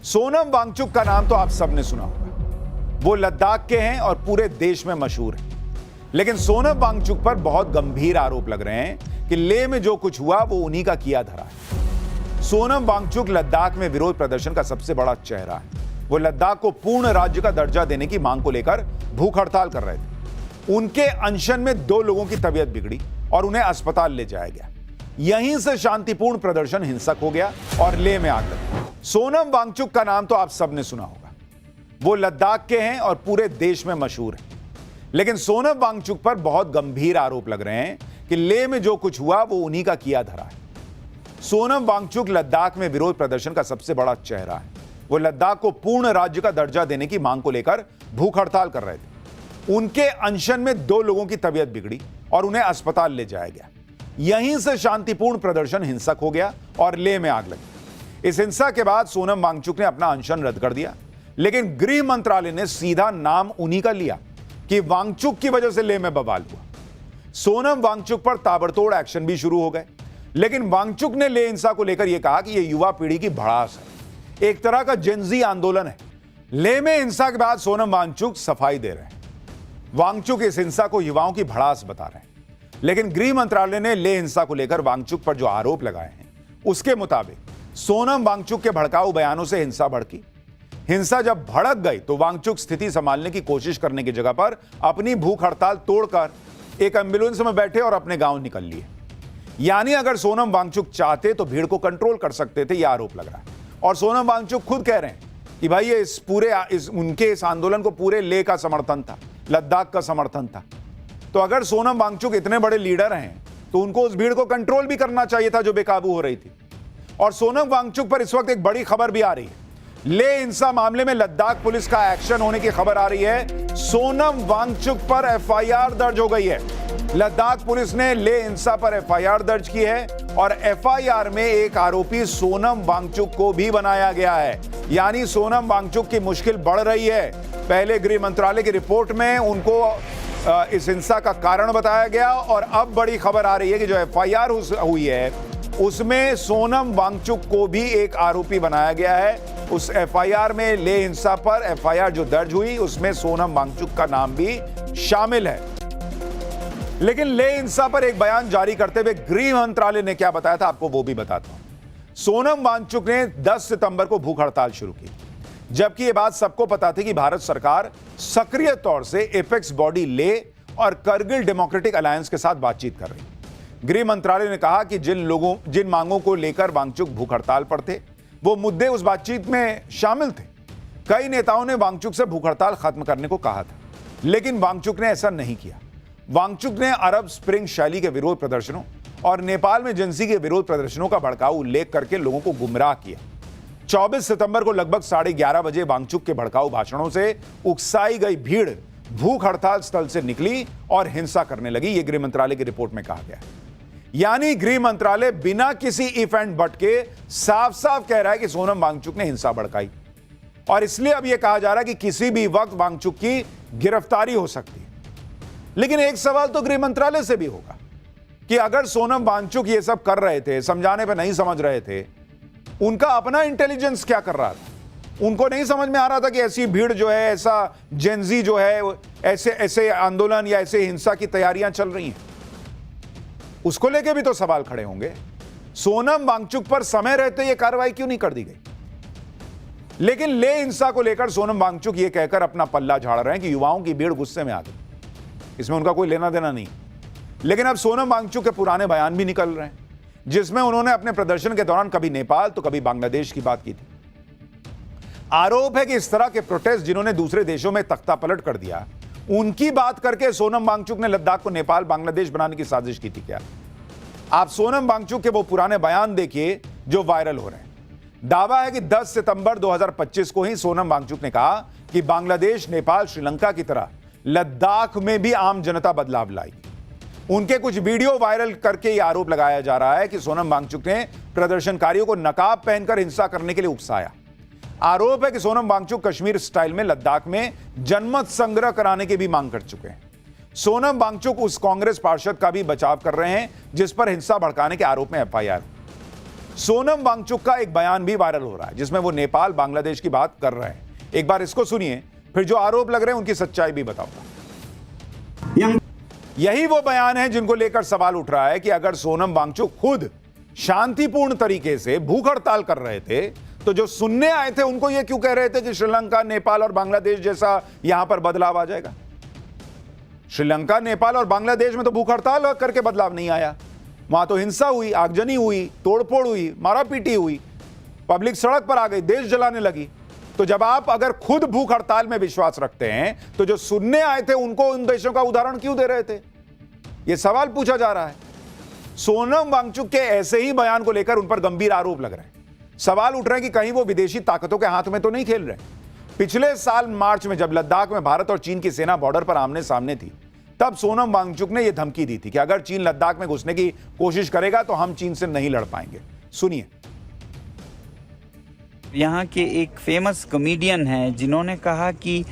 सोनम वांगचुक का नाम तो आप सबने सुना होगा। वो लद्दाख के हैं और पूरे देश में मशहूर हैं। लेकिन सोनम वांगचुक पर बहुत गंभीर आरोप लग रहे हैं कि लेह में जो कुछ हुआ वो उन्हीं का किया धरा है। सोनम वांगचुक लद्दाख में विरोध प्रदर्शन का सबसे बड़ा चेहरा है। वो लद्दाख को पूर्ण राज्य का दर्जा देने की मांग को लेकर भूख हड़ताल कर रहे थे। उनके अनशन में 2 लोगों की तबीयत बिगड़ी और उन्हें अस्पताल ले जाया गया। यहीं से शांतिपूर्ण प्रदर्शन हिंसक हो गया और लेह में आग लगी। सोनम वांगचुक का नाम तो आप सबने सुना होगा। वो लद्दाख के हैं और पूरे देश में मशहूर हैं। लेकिन सोनम वांगचुक पर बहुत गंभीर आरोप लग रहे हैं कि लेह में जो कुछ हुआ वो उन्हीं का किया धरा है। सोनम वांगचुक लद्दाख में विरोध प्रदर्शन का सबसे बड़ा चेहरा है। वो लद्दाख को पूर्ण राज्य का दर्जा देने की मांग को लेकर भूख हड़ताल कर रहे थे। उनके अनशन में 2 लोगों की तबीयत बिगड़ी और उन्हें अस्पताल ले जाया गया। यहीं से शांतिपूर्ण प्रदर्शन हिंसक हो गया और लेह में आग लगी। इस हिंसा के बाद सोनम वांगचुक ने अपना अनशन रद्द कर दिया, लेकिन गृह मंत्रालय ने सीधा नाम उन्हीं का लिया कि वांगचुक की वजह से लेह में बवाल हुआ। सोनम वांगचुक पर ताबड़तोड़ एक्शन भी शुरू हो गए, लेकिन वांगचुक ने लेह हिंसा को लेकर यह कहा कि यह युवा पीढ़ी की भड़ास है, एक तरह का जेनजी आंदोलन है। लेह में हिंसा के बाद सोनम वांगचुक सफाई दे रहे हैं। वांगचुक इस हिंसा को युवाओं की भड़ास बता रहे हैं, लेकिन गृह मंत्रालय ने लेह हिंसा को लेकर वांगचुक पर जो आरोप लगाए हैं उसके मुताबिक सोनम वांगचुक के भड़काऊ बयानों से हिंसा भड़की। हिंसा जब भड़क गई तो वांगचुक स्थिति संभालने की कोशिश करने की जगह पर अपनी भूख हड़ताल तोड़कर एक एम्बुलेंस में बैठे और अपने गांव निकल लिए। यानी अगर सोनम वांगचुक चाहते तो भीड़ को कंट्रोल कर सकते थे, यह आरोप लग रहा है। और सोनम वांगचुक खुद कह रहे हैं कि भाई ये उनके इस आंदोलन को पूरे लेह का समर्थन था, लद्दाख का समर्थन था। तो अगर सोनम वांगचुक इतने बड़े लीडर हैं तो उनको उस भीड़ को कंट्रोल भी करना चाहिए था जो बेकाबू हो रही थी। और सोनम वांगचुक पर इस वक्त एक बड़ी खबर भी आ रही है। लेह हिंसा मामले में लद्दाख पुलिस का एक्शन होने की खबर आ रही है। सोनम वांगचुक पर एफआईआर दर्ज हो गई है। लद्दाख पुलिस ने लेह हिंसा पर एफआईआर दर्ज की है और एफआईआर में एक आरोपी सोनम वांगचुक को भी बनाया गया है। यानी सोनम वांगचुक की मुश्किल बढ़ रही है। पहले गृह मंत्रालय की रिपोर्ट में उनको इस हिंसा का कारण बताया गया और अब बड़ी खबर आ रही है कि जो एफआईआर हुई है उसमें सोनम वांगचुक को भी एक आरोपी बनाया गया है। उस एफआईआर में लेह हिंसा पर एफआईआर जो दर्ज हुई उसमें सोनम वांगचुक का नाम भी शामिल है। लेकिन लेह हिंसा पर एक बयान जारी करते हुए गृह मंत्रालय ने क्या बताया था आपको वो भी बताता हूं। सोनम वांगचुक ने 10 सितंबर को भूख हड़ताल शुरू की, जबकि यह बात सबको पता थी कि भारत सरकार सक्रिय तौर से एपेक्स बॉडी लेह और करगिल डेमोक्रेटिक अलायंस के साथ बातचीत कर रही। गृह मंत्रालय ने कहा कि जिन मांगों को लेकर वांगचुक भूख हड़ताल पर थे वो मुद्दे उस बातचीत में शामिल थे। कई नेताओं ने वांगचुक से भूख हड़ताल खत्म करने को कहा था, लेकिन वांगचुक ने ऐसा नहीं किया। वांगचुक ने अरब स्प्रिंग शैली के विरोध प्रदर्शनों और नेपाल में जिंसी के विरोध प्रदर्शनों का भड़काऊ उल्लेख करके लोगों को गुमराह किया। 24 सितंबर को लगभग 11:30 बजे वांगचुक के भड़काऊ भाषणों से उकसाई गई भीड़ भूख हड़ताल स्थल से निकली और हिंसा करने लगी। यह गृह मंत्रालय की रिपोर्ट में कहा गया है। यानी गृह मंत्रालय बिना किसी इफ एंड बट के साफ साफ कह रहा है कि सोनम वांगचुक ने हिंसा भड़काई और इसलिए अब यह कहा जा रहा है कि किसी भी वक्त वांगचुक की गिरफ्तारी हो सकती है। लेकिन एक सवाल तो गृह मंत्रालय से भी होगा कि अगर सोनम वांगचुक ये सब कर रहे थे, समझाने पर नहीं समझ रहे थे, उनका अपना इंटेलिजेंस क्या कर रहा था? उनको नहीं समझ में आ रहा था कि ऐसी भीड़ जो है, ऐसा जेनजी जो है, ऐसे आंदोलन या ऐसे हिंसा की तैयारियां चल रही हैं? उसको लेके भी तो सवाल खड़े होंगे। सोनम वांगचुक पर समय रहते यह कार्रवाई क्यों नहीं कर दी गई? लेकिन लेह हिंसा को लेकर सोनम वांगचुक यह कहकर अपना पल्ला झाड़ रहे हैं कि युवाओं की भीड़ गुस्से में आ गई, इसमें उनका कोई लेना देना नहीं। लेकिन अब सोनम वांगचुक के पुराने बयान भी निकल रहे हैं, जिसमें उन्होंने अपने प्रदर्शन के दौरान कभी नेपाल तो कभी बांग्लादेश की बात की थी। आरोप है कि इस तरह के प्रोटेस्ट जिन्होंने दूसरे देशों में तख्ता पलट कर दिया, उनकी बात करके सोनम वांगचुक ने लद्दाख को नेपाल बांग्लादेश बनाने की साजिश की थी क्या? आप सोनम वांगचुक के वो पुराने बयान देखिए जो वायरल हो रहे हैं। दावा है कि 10 सितंबर 2025 को ही सोनम वांगचुक ने कहा कि बांग्लादेश, नेपाल, श्रीलंका की तरह लद्दाख में भी आम जनता बदलाव लाएगी। उनके कुछ वीडियो वायरल करके यह आरोप लगाया जा रहा है कि सोनम वांगचुक ने प्रदर्शनकारियों को नकाब पहनकर हिंसा करने के लिए उकसाया। आरोप है कि सोनम वांगचुक कश्मीर स्टाइल में लद्दाख में जनमत संग्रह कराने की भी मांग कर चुके हैं। सोनम वांगचुक उस कांग्रेस पार्षद का भी बचाव कर रहे हैं जिस पर हिंसा भड़काने के आरोप में एफआईआर। सोनम वांगचुक का एक बयान भी वायरल हो रहा है जिसमें वो नेपाल बांग्लादेश की बात कर रहे हैं। एक बार इसको सुनिए, फिर जो आरोप लग रहे हैं उनकी सच्चाई भी बताऊंगा। यही वो बयान है जिनको लेकर सवाल उठ रहा है कि अगर सोनम वांगचुक खुद शांतिपूर्ण तरीके से भूख हड़ताल कर रहे थे तो जो सुनने आए थे उनको ये क्यों कह रहे थे कि श्रीलंका, नेपाल और बांग्लादेश जैसा यहां पर बदलाव आ जाएगा। श्रीलंका, नेपाल और बांग्लादेश में तो भूख हड़ताल करके बदलाव नहीं आया, वहां तो हिंसा हुई, आगजनी हुई, तोड़फोड़ हुई, मारापीटी हुई, पब्लिक सड़क पर आ गई, देश जलाने लगी। तो जब आप अगर खुद भूख हड़ताल में विश्वास रखते हैं तो जो सुनने आए थे उनको उन देशों का उदाहरण क्यों दे रहे थे, यह सवाल पूछा जा रहा है। सोनम वांगचुक के ऐसे ही बयान को लेकर उन पर गंभीर आरोप लग रहे हैं। सवाल उठ रहे हैं कि कहीं वो विदेशी ताकतों के हाथ में तो नहीं खेल रहे। पिछले साल मार्च में जब लद्दाख में भारत और चीन की सेना बॉर्डर पर आमने सामने थी, तब सोनम वांगचुक ने यह धमकी दी थी कि अगर चीन लद्दाख में घुसने की कोशिश करेगा तो हम चीन से नहीं लड़ पाएंगे। सुनिए। यहाँ के एक फेमस कॉमेडियन हैं जिन्होंने कहा कि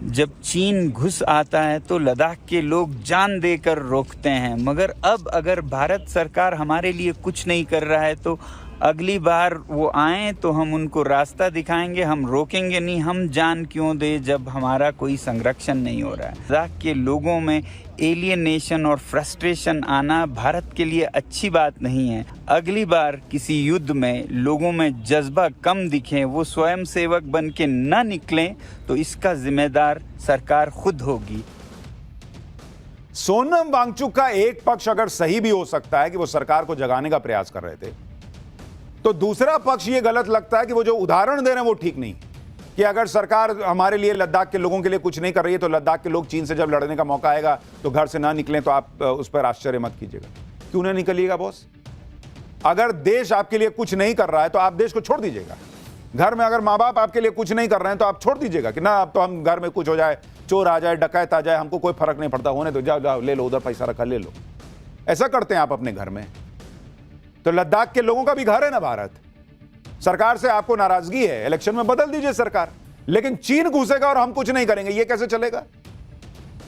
जब चीन घुस आता है तो लद्दाख के लोग जान देकर रोकते हैं, मगर अब अगर भारत सरकार हमारे लिए कुछ नहीं कर रहा है तो अगली बार वो आए तो हम उनको रास्ता दिखाएंगे, हम रोकेंगे नहीं। हम जान क्यों दे जब हमारा कोई संरक्षण नहीं हो रहा है। लद्दाख के लोगों में एलियनेशन और फ्रस्ट्रेशन आना भारत के लिए अच्छी बात नहीं है। अगली बार किसी युद्ध में लोगों में जज्बा कम दिखे, वो स्वयं सेवक बन के न निकलें, तो इसका जिम्मेदार सरकार खुद होगी। सोनम वांगचुक का एक पक्ष अगर सही भी हो सकता है कि वो सरकार को जगाने का प्रयास कर रहे थे, तो दूसरा पक्ष ये गलत लगता है कि वो जो उदाहरण दे रहे हैं वो ठीक नहीं, कि अगर सरकार हमारे लिए, लद्दाख के लोगों के लिए कुछ नहीं कर रही है तो लद्दाख के लोग चीन से जब लड़ने का मौका आएगा तो घर से ना निकलें। तो आप उस पर आश्चर्य मत कीजिएगा। क्यों ना निकलिएगा बॉस? अगर देश आपके लिए कुछ नहीं कर रहा है तो आप देश को छोड़ दीजिएगा। घर में अगर माँ बाप आपके लिए कुछ नहीं कर रहे हैं तो आप छोड़ दीजिएगा कि ना अब तो हम घर में कुछ हो जाए, चोर आ जाए, डकैत आ जाए, हमको कोई फर्क नहीं पड़ता, होने तो जाओ जाओ ले लो, उधर पैसा रखा ले लो। ऐसा करते हैं आप अपने घर में। तो लद्दाख के लोगों का भी घर है ना भारत। सरकार से आपको नाराजगी है, इलेक्शन में बदल दीजिए सरकार, लेकिन चीन घुसेगा और हम कुछ नहीं करेंगे, यह कैसे चलेगा?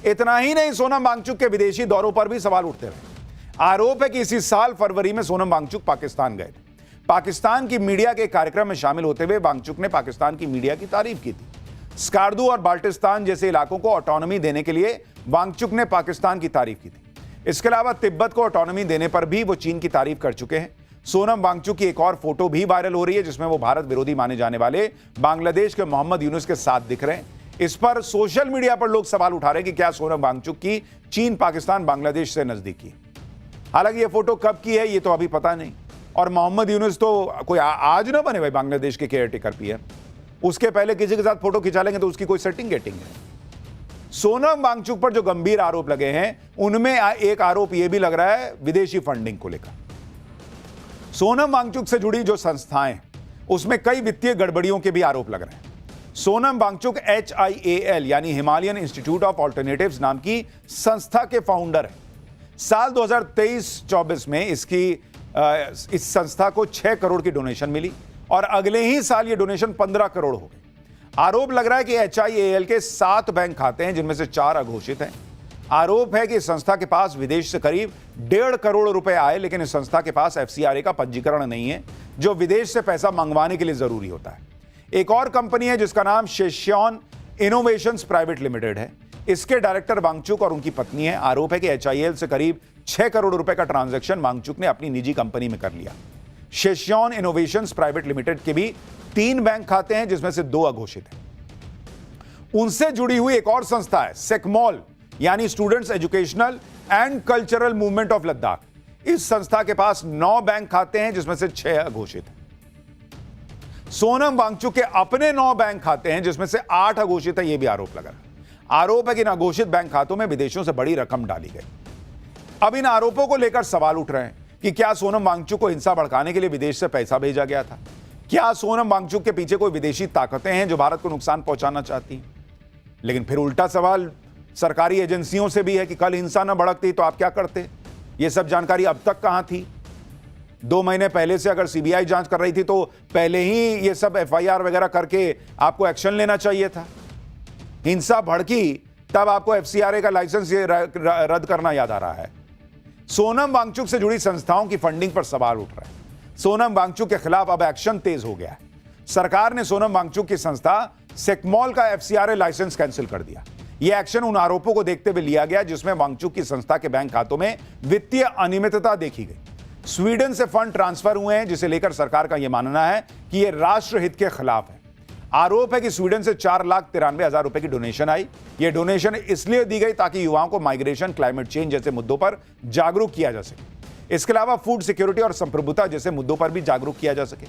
इतना ही नहीं, सोनम वांगचुक के विदेशी दौरों पर भी सवाल उठते रहे। आरोप है कि इसी साल फरवरी में सोनम वांगचुक पाकिस्तान गए थे। पाकिस्तान की मीडिया के कार्यक्रम में शामिल होते हुए वांगचुक ने पाकिस्तान की मीडिया की तारीफ की थी। स्कार्दू और बाल्टिस्तान जैसे इलाकों को ऑटोनॉमी देने के लिए वांगचुक ने पाकिस्तान की तारीफ की थी। इसके अलावा तिब्बत को ऑटोनॉमी देने पर भी वो चीन की तारीफ कर चुके हैं। सोनम वांगचुक की एक और फोटो भी वायरल हो रही है जिसमें वो भारत विरोधी माने जाने वाले बांग्लादेश के मोहम्मद यूनुस के साथ दिख रहे हैं। इस पर सोशल मीडिया पर लोग सवाल उठा रहे हैं कि क्या सोनम वांगचुक की चीन, पाकिस्तान, बांग्लादेश से नजदीकी। हालांकि ये फोटो कब की है ये तो अभी पता नहीं। और मोहम्मद यूनुस तो कोई आज ना बने भाई बांग्लादेश के केयरटेकर पीएम, उसके पहले किसी के साथ फोटो खिंचा लेंगे तो उसकी कोई सेटिंग गेटिंग है। सोनम वांगचुक पर जो गंभीर आरोप लगे हैं उनमें एक आरोप यह भी लग रहा है विदेशी फंडिंग को लेकर। सोनम वांगचुक से जुड़ी जो संस्थाएं, उसमें कई वित्तीय गड़बड़ियों के भी आरोप लग रहे हैं। सोनम वांगचुक HIAL यानी हिमालयन इंस्टीट्यूट ऑफ ऑल्टरनेटिव्स नाम की संस्था के फाउंडर हैं। साल 2023-24 में इस संस्था को 6 करोड़ की डोनेशन मिली और अगले ही साल ये डोनेशन 15 करोड़ हो गई। आरोप लग रहा है कि HIAL के 7 बैंक खाते हैं जिनमें से 4 अघोषित हैं। आरोप है कि इस संस्था के पास विदेश से करीब 1.5 करोड़ रुपए आए, लेकिन इस संस्था के पास FCRA का पंजीकरण नहीं है जो विदेश से पैसा मंगवाने के लिए जरूरी होता है। एक और कंपनी है जिसका नाम शेश्योन इनोवेशंस प्राइवेट लिमिटेड है। इसके डायरेक्टर वांगचुक और उनकी पत्नी है। आरोप है कि HIAL से करीब 6 करोड़ रुपए का ट्रांजैक्शन वांगचुक ने अपनी निजी कंपनी में कर लिया। शेश्योन इनोवेशंस प्राइवेट लिमिटेड के भी 3 बैंक खाते हैं जिसमें से 2 अघोषित हैं। उनसे जुड़ी हुई एक और संस्था है सेकमॉल यानी students educational and cultural movement of Ladakh. इस संस्था के पास 9 बैंक खाते हैं जिसमें से 6 अघोषित हैं। सोनम वांगचुक के अपने 9 बैंक खाते हैं जिसमें से 8 अघोषित है, यह भी आरोप लगा। आरोप है कि इन अघोषित बैंक खातों में विदेशों से बड़ी रकम डाली गई। अब इन आरोपों को लेकर सवाल उठ रहे हैं कि क्या सोनम वांगचुक को हिंसा भड़काने के लिए विदेश से पैसा भेजा गया था? क्या सोनम वांगचुक के पीछे कोई विदेशी ताकतें हैं जो भारत को नुकसान पहुंचाना चाहती हैं? लेकिन फिर उल्टा सवाल सरकारी एजेंसियों से भी है कि कल हिंसा न भड़कती तो आप क्या करते? यह सब जानकारी अब तक कहां थी? 2 महीने पहले से अगर CBI जांच कर रही थी तो पहले ही ये सब FIR वगैरह करके आपको एक्शन लेना चाहिए था। हिंसा भड़की तब आपको FCRA का लाइसेंस रद्द करना याद आ रहा है। सोनम वांगचुक से जुड़ी संस्थाओं की फंडिंग पर सवाल उठ रहा है। सोनम वांगचुक के खिलाफ अब एक्शन तेज हो गया है। सरकार ने सोनम वांगचुक की संस्था सेकमॉल का एफसीआरए लाइसेंस कैंसिल कर दिया। यह एक्शन उन आरोपों को देखते हुए लिया गया जिसमें वांगचुक की संस्था के बैंक खातों में वित्तीय अनियमितता देखी गई। स्वीडन से फंड ट्रांसफर हुए हैं, जिसे लेकर सरकार का यह मानना है कि यह राष्ट्रहित के खिलाफ है। आरोप है कि स्वीडन से 4,93,000 रुपए की डोनेशन आई। यह डोनेशन इसलिए दी गई ताकि युवाओं को माइग्रेशन, क्लाइमेट चेंज जैसे मुद्दों पर जागरूक किया जा सके। इसके अलावा फूड सिक्योरिटी और संप्रभुता जैसे मुद्दों पर भी जागरूक किया जा सके।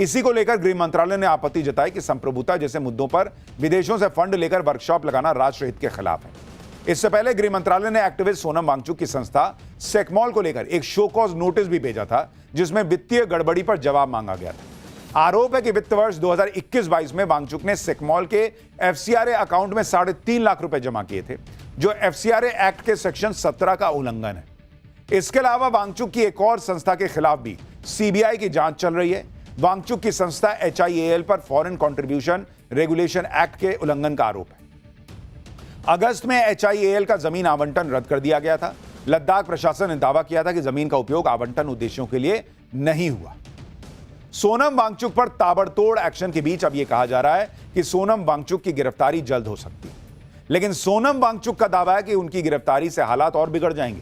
इसी को लेकर गृह मंत्रालय ने आपत्ति जताई कि संप्रभुता जैसे मुद्दों पर विदेशों से फंड लेकर वर्कशॉप लगाना राष्ट्रहित के खिलाफ है। इससे पहले गृह मंत्रालय ने एक्टिविस्ट सोनम वांगचुक की संस्था सेकमॉल को लेकर एक शो कॉज नोटिस भी भेजा था, जिसमें वित्तीय गड़बड़ी पर जवाब मांगा गया था। आरोप है कि वित्त वर्ष 2021-22 में वांगचुक ने सेकमॉल के एफसीआरए अकाउंट में 3.5 लाख रुपए जमा किए थे, जो एफसीआरए एक्ट के सेक्शन 17 का उल्लंघन है। इसके अलावा वांगचुक की एक और संस्था के खिलाफ भी सीबीआई की जांच चल रही है। वांगचुक की संस्था HIAL पर फॉरेन कंट्रीब्यूशन रेगुलेशन एक्ट के उल्लंघन का आरोप है। अगस्त में HIAL का जमीन आवंटन रद्द कर दिया गया था। लद्दाख प्रशासन ने दावा किया था कि जमीन का उपयोग आवंटन उद्देश्यों के लिए नहीं हुआ। सोनम वांगचुक पर ताबड़तोड़ एक्शन के बीच अब यह कहा जा रहा है कि सोनम वांगचुक की गिरफ्तारी जल्द हो सकती है, लेकिन सोनम वांगचुक का दावा है कि उनकी गिरफ्तारी से हालात और बिगड़ जाएंगे।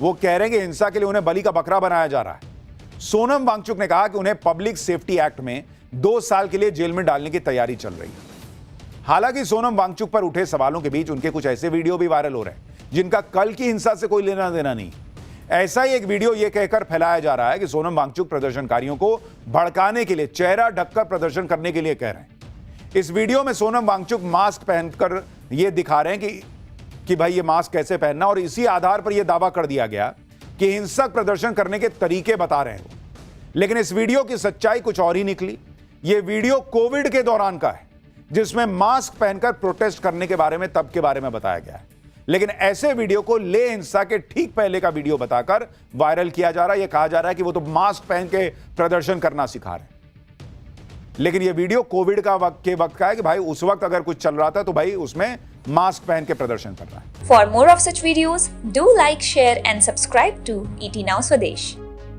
वो कह रहे हैं कि हिंसा के लिए उन्हें बलि का बकरा बनाया जा रहा है। सोनम वांगचुक ने कहा कि उन्हें पब्लिक सेफ्टी एक्ट में 2 साल के लिए जेल में डालने की तैयारी चल रही है। हालांकि सोनम वांगचुक पर उठे सवालों के बीच उनके कुछ ऐसे वीडियो भी वायरल हो रहे हैं जिनका कल की हिंसा से कोई लेना देना नहीं। ऐसा ही एक वीडियो यह कहकर फैलाया जा रहा है कि सोनम वांगचुक प्रदर्शनकारियों को भड़काने के लिए चेहरा ढककर प्रदर्शन करने के लिए कह रहे हैं। इस वीडियो में सोनम वांगचुक मास्क पहनकर यह दिखा रहे हैं कि भाई ये मास्क कैसे पहनना, और इसी आधार पर यह दावा कर दिया गया कि हिंसक प्रदर्शन करने के तरीके बता रहे हैं। लेकिन इस वीडियो की सच्चाई कुछ और ही निकली। यह वीडियो कोविड के दौरान का है, जिसमें मास्क पहनकर प्रोटेस्ट करने के बारे में तब के बारे में बताया गया है। लेकिन ऐसे वीडियो को ले हिंसा के ठीक पहले का वीडियो बताकर वायरल किया जा रहा है। यह कहा जा रहा है कि वो तो मास्क पहन के प्रदर्शन करना सिखा रहे हैं। लेकिन यह वीडियो कोविड का वक्त का है कि भाई उस वक्त अगर कुछ चल रहा था तो भाई उसमें मास्क पहन के प्रदर्शन कर रहा है। For more of such videos, do like, share and subscribe to ET Now Swadesh.